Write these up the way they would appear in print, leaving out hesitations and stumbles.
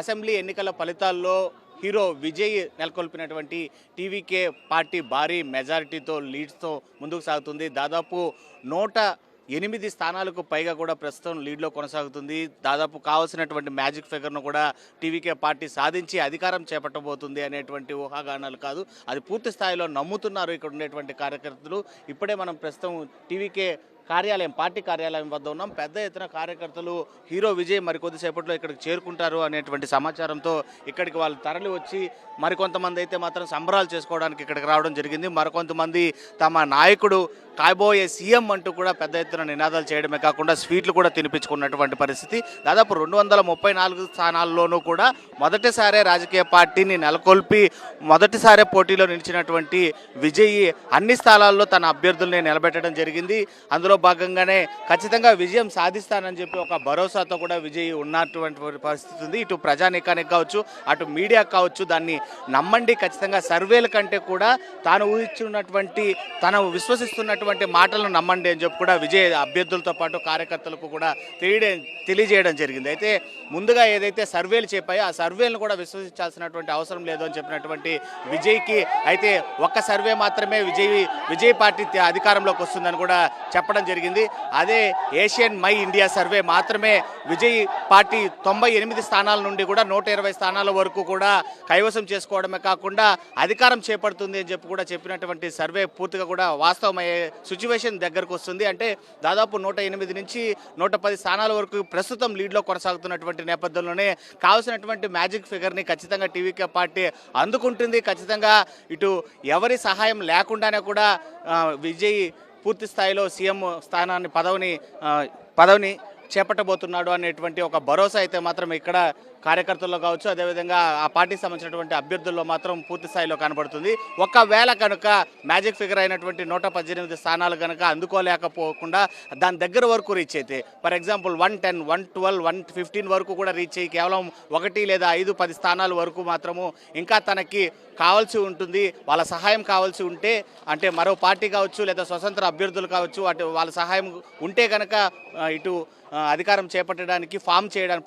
Assembly ఎన్నికల ఫలితాల్లో hero Vijay నెలకొల్పినటువంటి TVK party భారీ మెజారిటీతో లీడ్స్తో ముందుకు సాగుతుంది. దాదాపు 108 స్థానాలకు పైగా కూడా ప్రస్తుతం లీడ్లో కొనసాగుతుంది. దాదాపు కావాల్సినటువంటి మ్యాజిక్ ఫిగర్ను కూడా టీవీకే పార్టీ సాధించి అధికారం చేపట్టబోతుంది అనేటువంటి ఊహాగానాలు కాదు, అది పూర్తి స్థాయిలో నమ్ముతున్నారు ఇక్కడ ఉండేటువంటి కార్యకర్తలు. ఇప్పుడే మనం ప్రస్తుతం టీవీకే పార్టీ కార్యాలయం వద్ద ఉన్నాం. పెద్ద ఎత్తున కార్యకర్తలు హీరో విజయ్ మరికొద్దిసేపట్లో ఇక్కడికి చేరుకుంటారు అనేటువంటి సమాచారంతో ఇక్కడికి వాళ్ళు తరలి వచ్చి మరికొంతమంది అయితే మాత్రం సంబరాలు చేసుకోవడానికి ఇక్కడికి రావడం జరిగింది. మరికొంతమంది తమ నాయకుడు కాబోయే సీఎం అంటూ కూడా పెద్ద ఎత్తున నినాదాలు చేయడమే కాకుండా స్వీట్లు కూడా తినిపించుకున్నటువంటి పరిస్థితి. దాదాపు 234 స్థానాల్లోనూ కూడా మొదటిసారే రాజకీయ పార్టీని నెలకొల్పి మొదటిసారే పోటీలో నిలిచినటువంటి విజయ్ అన్ని స్థానాల్లో తన అభ్యర్థుల్ని నిలబెట్టడం జరిగింది. అందులో భాగంగానే ఖచ్చితంగా విజయం సాధిస్తానని చెప్పి ఒక భరోసాతో కూడా విజయ్ ఉన్నటువంటి పరిస్థితి ఉంది. ఇటు ప్రజానీకానికి కావచ్చు, అటు మీడియా కావచ్చు, దాన్ని నమ్మండి, ఖచ్చితంగా సర్వేల కంటే కూడా తాను ఊహించున్నటువంటి తను విశ్వసిస్తున్నటువంటి మాటలను నమ్మండి అని చెప్పి కూడా విజయ్ అభ్యర్థులతో పాటు కార్యకర్తలకు కూడా తెలియజేయడం జరిగింది. అయితే ముందుగా ఏదైతే సర్వేలు చెప్పాయో ఆ సర్వేలను కూడా విశ్వసించాల్సినటువంటి అవసరం లేదు అని చెప్పినటువంటి విజయ్కి అయితే ఒక్క సర్వే మాత్రమే విజయ్ పార్టీ అధికారంలోకి వస్తుందని కూడా చెప్పడం జరిగింది. అదే ఏషియన్ మై ఇండియా సర్వే మాత్రమే విజయ్ పార్టీ 98 స్థానాల నుండి కూడా 120 స్థానాల వరకు కూడా కైవసం చేసుకోవడమే కాకుండా అధికారం చేపడుతుంది అని చెప్పి కూడా చెప్పినటువంటి సర్వే పూర్తిగా కూడా వాస్తవమయ్యే సిచ్యువేషన్ దగ్గరకు వస్తుంది. అంటే దాదాపు 108 నుంచి 110 స్థానాల వరకు ప్రస్తుతం లీడ్లో కొనసాగుతున్నటువంటి నేపథ్యంలోనే కావాల్సినటువంటి మ్యాజిక్ ఫిగర్ని ఖచ్చితంగా టీవీకే పార్టీ అందుకుంటుంది. ఖచ్చితంగా ఇటు ఎవరి సహాయం లేకుండానే కూడా విజయ్ పూర్తి స్థాయిలో సీఎం స్థానాన్ని పదవిని చేపట్టబోతున్నాడు అనేటువంటి ఒక భరోసా అయితే మాత్రం ఇక్కడ కార్యకర్తల్లో కావచ్చు, అదేవిధంగా ఆ పార్టీకి సంబంధించినటువంటి అభ్యర్థుల్లో మాత్రం పూర్తి స్థాయిలో కనబడుతుంది. ఒకవేళ కనుక మ్యాజిక్ ఫిగర్ అయినటువంటి 118 స్థానాలు కనుక అందుకోలేకపోకుండా దాని దగ్గర వరకు రీచ్ అయితే, ఫర్ ఎగ్జాంపుల్ 110, 112, 115 వరకు కూడా రీచ్ అయ్యి కేవలం 1 లేదా 5, 10 స్థానాల వరకు మాత్రము ఇంకా తనకి కావాల్సి ఉంటుంది. వాళ్ళ సహాయం కావాల్సి ఉంటే, అంటే మరో పార్టీ కావచ్చు లేదా స్వతంత్ర అభ్యర్థులు కావచ్చు, అటు వాళ్ళ సహాయం ఉంటే కనుక ఇటు అధికారం చేపట్టడానికి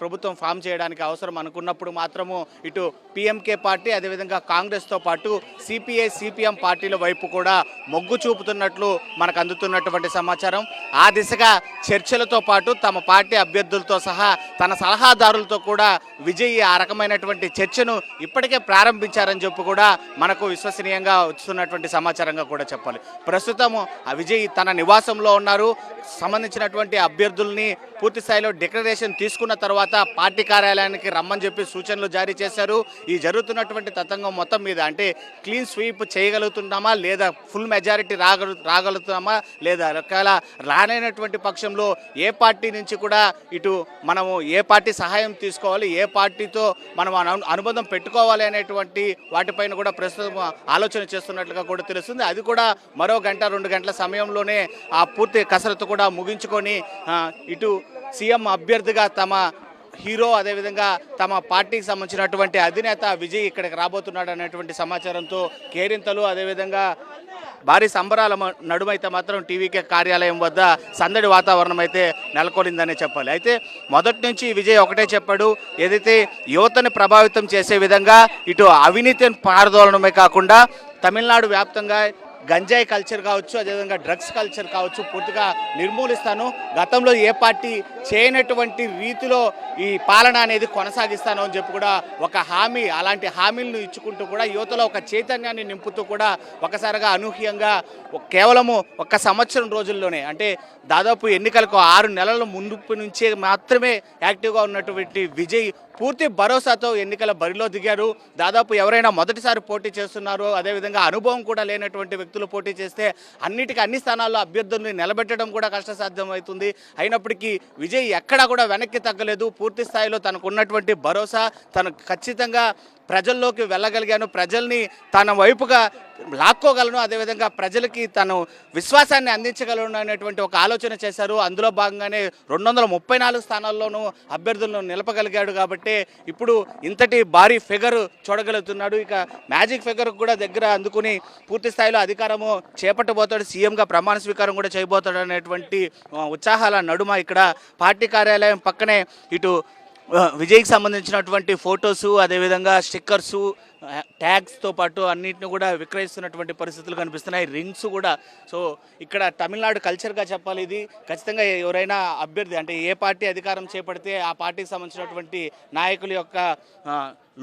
ప్రభుత్వం ఫామ్ చేయడానికి అవసరం అనుకున్నప్పుడు మాత్రము ఇటు పిఎంకే పార్టీ అదేవిధంగా కాంగ్రెస్తో పాటు సిపిఐ సిపిఎం పార్టీల వైపు కూడా మొగ్గు చూపుతున్నట్లు మనకు అందుతున్నటువంటి సమాచారం. ఆ దిశగా చర్చలతో పాటు తమ పార్టీ అభ్యర్థులతో సహా తన సలహాదారులతో కూడా విజయ్ ఆ రకమైనటువంటి చర్చను ఇప్పటికే ప్రారంభించారని చెప్పి కూడా మనకు విశ్వసనీయంగా వస్తున్నటువంటి సమాచారంగా కూడా చెప్పాలి. ప్రస్తుతం ఆ విజయ్ తన నివాసంలో ఉన్నారు. సంబంధించినటువంటి అభ్యర్థుల్ని పూర్తి స్థాయిలో డిక్లరేషన్ తీసుకున్న తర్వాత పార్టీ కార్యాలయానికి రమ్మని చెప్పి సూచనలు జారీ చేశారు. ఈ జరుగుతున్నటువంటి తతంగం మొత్తం మీద అంటే క్లీన్ స్వీప్ చేయగలుగుతున్నామా లేదా ఫుల్ మెజారిటీ రాగలుగుతున్నామా లేదా రకాల రానైనటువంటి పక్షంలో ఏ పార్టీ నుంచి కూడా ఇటు మనము ఏ పార్టీ సహాయం తీసుకోవాలి, ఏ పార్టీతో మనం అనుబంధం పెట్టుకోవాలి అనేటువంటి వాటిపైన కూడా ప్రస్తుతం ఆలోచన చేస్తున్నట్లుగా కూడా తెలుస్తుంది. అది కూడా మరో 1-2 గంటల సమయంలోనే ఆ పూర్తి కసరత్తు కూడా ముగించుకొని ఇటు సీఎం అభ్యర్థిగా తమ హీరో అదేవిధంగా తమ పార్టీకి సంబంధించినటువంటి అధినేత విజయ్ ఇక్కడికి రాబోతున్నాడు అనేటువంటి సమాచారంతో కేరింతలు అదేవిధంగా భారీ సంబరాల నడుమైతే మాత్రం టీవీకే కార్యాలయం వద్ద సందడి వాతావరణం అయితే నెలకొనిందనే చెప్పాలి. అయితే మొదటి నుంచి విజయ్ ఒకటే చెప్పాడు, ఏదైతే యువతని ప్రభావితం చేసే విధంగా ఇటు అవినీతిని పారదోలడమే కాకుండా తమిళనాడు వ్యాప్తంగా గంజాయి కల్చర్ కావచ్చు, అదేవిధంగా డ్రగ్స్ కల్చర్ కావచ్చు పూర్తిగా నిర్మూలిస్తాను, గతంలో ఏ పార్టీ చేయనటువంటి రీతిలో ఈ పాలన అనేది కొనసాగిస్తాను అని చెప్పి కూడా ఒక హామీ, అలాంటి హామీలను ఇచ్చుకుంటూ కూడా యువతలో ఒక చైతన్యాన్ని నింపుతూ కూడా ఒకసారిగా అనూహ్యంగా కేవలము 1 సంవత్సరం రోజుల్లోనే అంటే దాదాపు ఎన్నికలకు 6 నెలల ముందు నుంచే మాత్రమే యాక్టివ్గా ఉన్నటువంటి విజయ్ పూర్తి భరోసాతో ఎన్నికల బరిలో దిగారు. దాదాపు ఎవరైనా మొదటిసారి పోటీ చేస్తున్నారు, అదేవిధంగా అనుభవం కూడా లేనటువంటి వ్యక్తులు పోటీ చేస్తే అన్ని స్థానాల్లో అభ్యర్థుల్ని నిలబెట్టడం కూడా కష్టసాధ్యం అవుతుంది. అయినప్పటికీ విజయ్ ఎక్కడా కూడా వెనక్కి తగ్గలేదు. పూర్తి స్థాయిలో తనకు ఉన్నటువంటి భరోసా, తను ఖచ్చితంగా ప్రజల్లోకి వెళ్ళగలిగాను, ప్రజల్ని తన వైపుగా లాక్కోగలను, అదేవిధంగా ప్రజలకి తను విశ్వాసాన్ని అందించగలను అనేటువంటి ఒక ఆలోచన చేశారు. అందులో భాగంగానే 234 స్థానాల్లోనూ అభ్యర్థులను నిలపగలిగాడు. కాబట్టి ఇప్పుడు ఇంతటి భారీ ఫిగర్ చూడగలుగుతున్నాడు. ఇక మ్యాజిక్ ఫిగర్ కూడా దగ్గర అందుకుని పూర్తి స్థాయిలో అధికారము చేపట్టబోతాడు, సీఎంగా ప్రమాణ స్వీకారం కూడా చేయబోతాడు అనేటువంటి ఉత్సాహాల నడుమ ఇక్కడ పార్టీ కార్యాలయం పక్కనే ఇటు విజయ్కి సంబంధించినటువంటి ఫొటోసు అదేవిధంగా స్టిక్కర్సు ట్యాగ్స్తో పాటు అన్నింటిని కూడా విక్రయిస్తున్నటువంటి పరిస్థితులు కనిపిస్తున్నాయి. రింగ్స్ కూడా. సో ఇక్కడ తమిళనాడు కల్చర్గా చెప్పాలి ఇది. ఖచ్చితంగా ఎవరైనా అభ్యర్థి అంటే ఏ పార్టీ అధికారం చేపడితే ఆ పార్టీకి సంబంధించినటువంటి నాయకుల యొక్క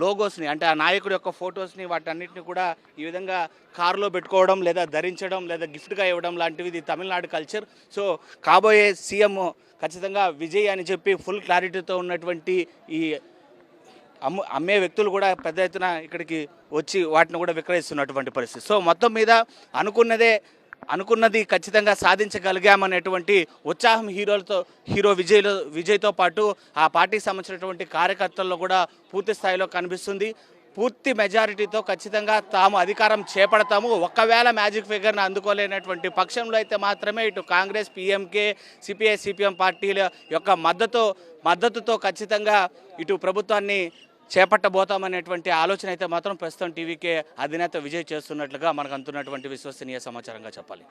లోగోస్ని అంటే ఆ నాయకుడి యొక్క ఫొటోస్ని వాటన్నిటిని కూడా ఈ విధంగా కారులో పెట్టుకోవడం లేదా ధరించడం లేదా గిఫ్ట్గా ఇవ్వడం లాంటివి ఇది తమిళనాడు కల్చర్. సో కాబోయే సీఎం ఖచ్చితంగా విజయ్ అని చెప్పి ఫుల్ క్లారిటీతో ఉన్నటువంటి ఈ అమ్మే వ్యక్తులు కూడా పెద్ద ఎత్తున ఇక్కడికి వచ్చి వాటిని కూడా విక్రయిస్తున్నటువంటి పరిస్థితి. సో మొత్తం మీద అనుకున్నది ఖచ్చితంగా సాధించగలిగామనేటువంటి ఉత్సాహం హీరో విజయ్తో పాటు ఆ పార్టీకి సంబంధించినటువంటి కార్యకర్తల్లో కూడా పూర్తి స్థాయిలో కనిపిస్తుంది. పూర్తి మెజారిటీతో ఖచ్చితంగా తాము అధికారం చేపడతాము. ఒకవేళ మ్యాజిక్ ఫిగర్ని అందుకోలేనటువంటి పక్షంలో అయితే మాత్రమే ఇటు కాంగ్రెస్, పిఎంకే, సిపిఐ, సిపిఎం పార్టీల యొక్క మద్దతుతో ఖచ్చితంగా ఇటు ప్రభుత్వాన్ని చేపట్టబోతామనేటువంటి ఆలోచన అయితే మాత్రం ప్రస్తుతం టీవీకే అధినేత విజయ్ చేస్తున్నట్లుగా మనకు అందుతున్నటువంటి విశ్వసనీయ సమాచారంగా చెప్పాలి.